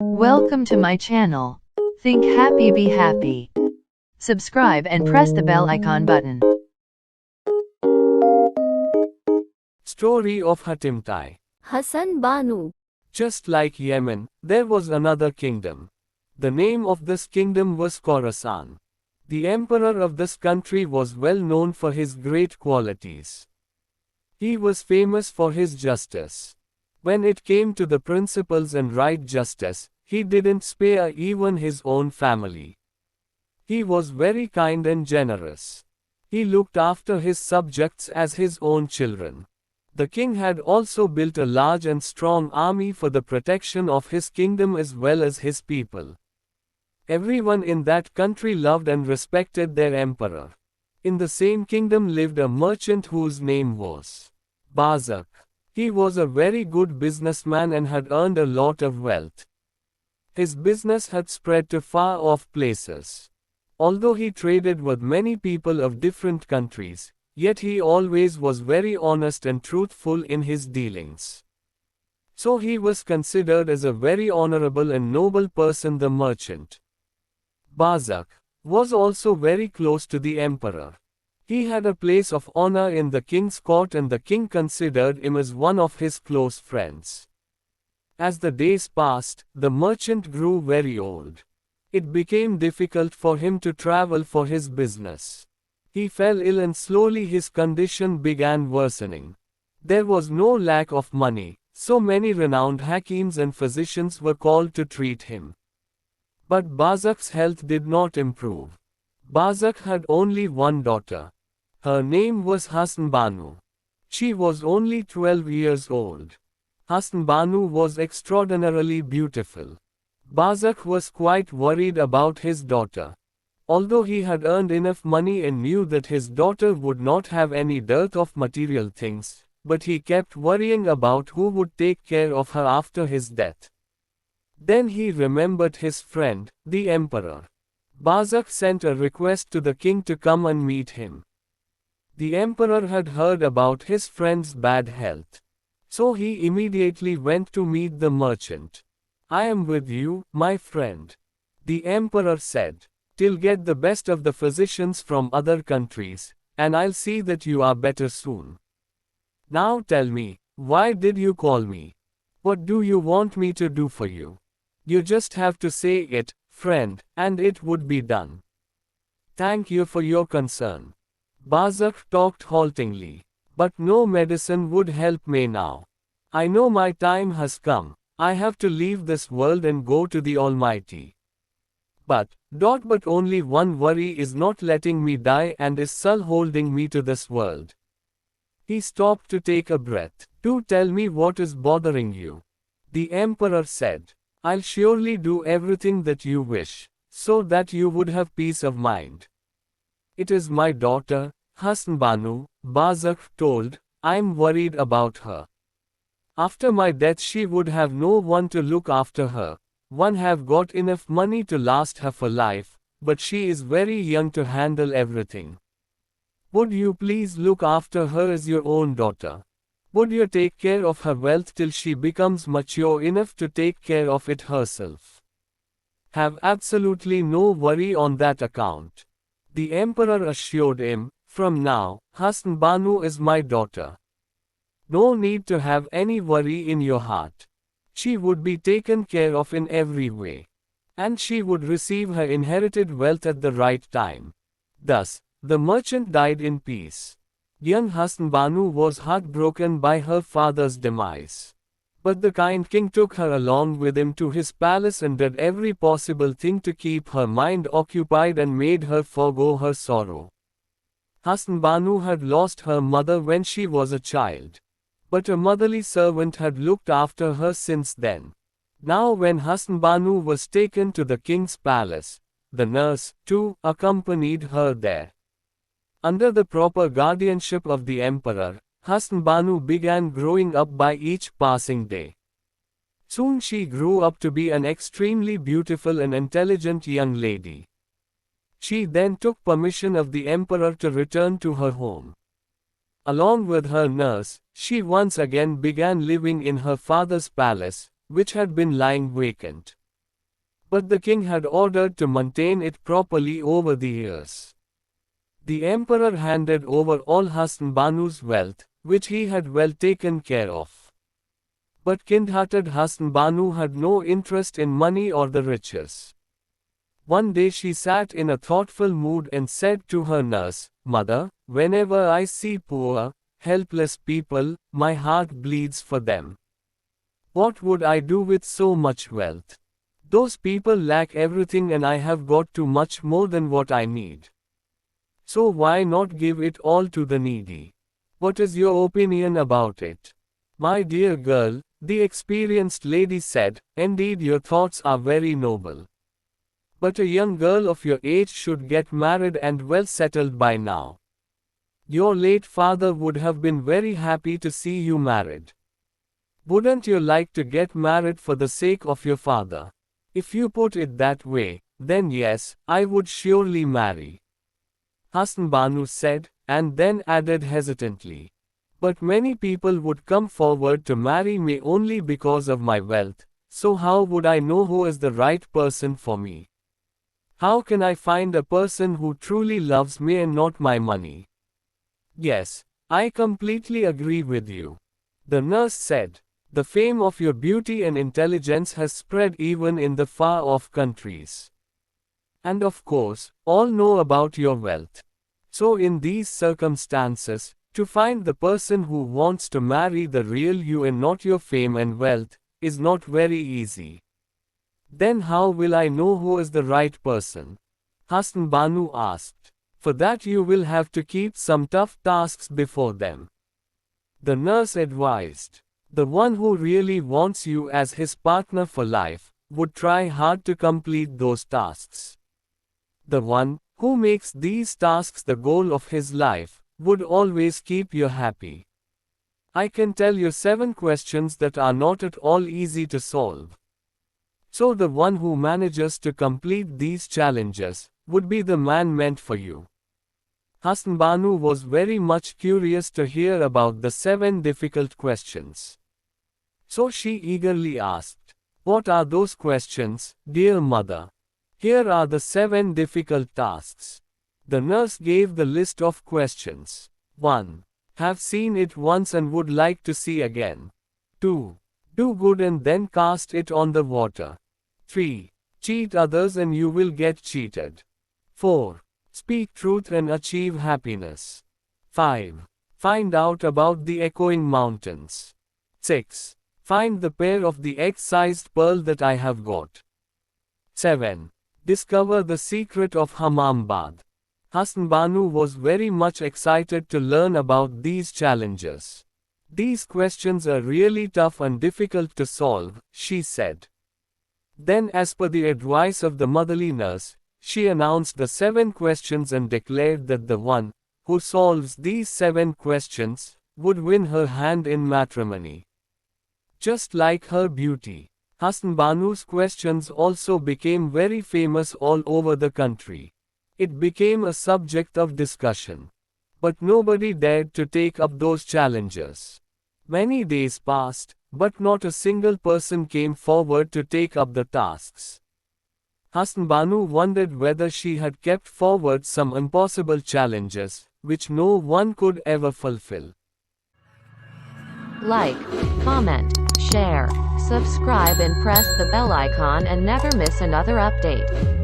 Welcome to my channel. Think happy, be happy. Subscribe and press the bell icon button. Story of HATIMTAI. Husn Banu. Just like Yemen, there was another kingdom. The name of this kingdom was Khorasan. The emperor of this country was well known for his great qualities. He was famous for his justice. When it came to the principles and right justice, he didn't spare even his own family. He was very kind and generous. He looked after his subjects as his own children. The king had also built a large and strong army for the protection of his kingdom as well as his people. Everyone in that country loved and respected their emperor. In the same kingdom lived a merchant whose name was Bazak. He was a very good businessman and had earned a lot of wealth. His business had spread to far-off places. Although he traded with many people of different countries, yet he always was very honest and truthful in his dealings. So he was considered as a very honorable and noble person, the merchant. Bazak was also very close to the emperor. He had a place of honor in the king's court and the king considered him as one of his close friends. As the days passed, the merchant grew very old. It became difficult for him to travel for his business. He fell ill and slowly his condition began worsening. There was no lack of money, so many renowned hakims and physicians were called to treat him. But Bazak's health did not improve. Bazak had only one daughter. Her name was Husn Banu. She was only 12 years old. Husn Banu was extraordinarily beautiful. Bazak was quite worried about his daughter. Although he had earned enough money and knew that his daughter would not have any dearth of material things, but he kept worrying about who would take care of her after his death. Then he remembered his friend, the emperor. Bazak sent a request to the king to come and meet him. The emperor had heard about his friend's bad health. So he immediately went to meet the merchant. "I am with you, my friend," the emperor said. "Till get the best of the physicians from other countries, and I'll see that you are better soon. Now tell me, why did you call me? What do you want me to do for you? You just have to say it, friend, and it would be done." "Thank you for your concern." Bazak talked haltingly. "But no medicine would help me now. I know my time has come. I have to leave this world and go to the Almighty. But only one worry is not letting me die and is still holding me to this world." He stopped to take a breath. "Do tell me what is bothering you," the emperor said. "I'll surely do everything that you wish, so that you would have peace of mind." "It is my daughter, Husn Banu," Bazak told. "I'm worried about her. After my death she would have no one to look after her. One have got enough money to last her for life, but she is very young to handle everything. Would you please look after her as your own daughter? Would you take care of her wealth till she becomes mature enough to take care of it herself? Have absolutely no worry on that account." The emperor assured him, "From now, Husn Banu is my daughter. No need to have any worry in your heart. She would be taken care of in every way. And she would receive her inherited wealth at the right time." Thus, the merchant died in peace. Young Husn Banu was heartbroken by her father's demise. But the kind king took her along with him to his palace and did every possible thing to keep her mind occupied and made her forgo her sorrow. Husn Banu had lost her mother when she was a child. But a motherly servant had looked after her since then. Now when Husn Banu was taken to the king's palace, the nurse, too, accompanied her there. Under the proper guardianship of the emperor, Husn Banu began growing up by each passing day. Soon she grew up to be an extremely beautiful and intelligent young lady. She then took permission of the emperor to return to her home. Along with her nurse, she once again began living in her father's palace, which had been lying vacant. But the king had ordered to maintain it properly over the years. The emperor handed over all Husn Banu's wealth, which he had well taken care of. But kind-hearted Husn Banu had no interest in money or the riches. One day she sat in a thoughtful mood and said to her nurse, "Mother, whenever I see poor, helpless people, my heart bleeds for them. What would I do with so much wealth? Those people lack everything and I have got too much more than what I need. So why not give it all to the needy? What is your opinion about it?" "My dear girl," the experienced lady said, "indeed your thoughts are very noble. But a young girl of your age should get married and well settled by now. Your late father would have been very happy to see you married. Wouldn't you like to get married for the sake of your father? If you put it that way, then yes, I would surely marry." Husn Banu said, and then added hesitantly, "But many people would come forward to marry me only because of my wealth, so how would I know who is the right person for me? How can I find a person who truly loves me and not my money?" "Yes, I completely agree with you," the nurse said. "The fame of your beauty and intelligence has spread even in the far-off countries. And of course, all know about your wealth. So in these circumstances, to find the person who wants to marry the real you and not your fame and wealth, is not very easy." "Then how will I know who is the right person?" Husn Banu asked. "For that you will have to keep some tough tasks before them," the nurse advised. "The one who really wants you as his partner for life, would try hard to complete those tasks. The one who makes these tasks the goal of his life, would always keep you happy. I can tell you 7 questions that are not at all easy to solve. So the one who manages to complete these challenges, would be the man meant for you." Husn Banu was very much curious to hear about the 7 difficult questions. So she eagerly asked, "What are those questions, dear mother?" "Here are the 7 difficult tasks." The nurse gave the list of questions. 1. Have seen it once and would like to see again. 2. Do good and then cast it on the water. 3. Cheat others and you will get cheated. 4. Speak truth and achieve happiness. 5. Find out about the echoing mountains. 6. Find the pair of the egg-sized pearl that I have got. 7. Discover the secret of Hammam bath. Husn Banu was very much excited to learn about these challenges. "These questions are really tough and difficult to solve," she said. Then, as per the advice of the motherly nurse, she announced the 7 questions and declared that the one who solves these 7 questions would win her hand in matrimony. Just like her beauty, Husn Banu's questions also became very famous all over the country. It became a subject of discussion. But nobody dared to take up those challenges. Many days passed, but not a single person came forward to take up the tasks. Husn Banu wondered whether she had kept forward some impossible challenges, which no one could ever fulfill. Like, comment, share, subscribe and press the bell icon and never miss another update.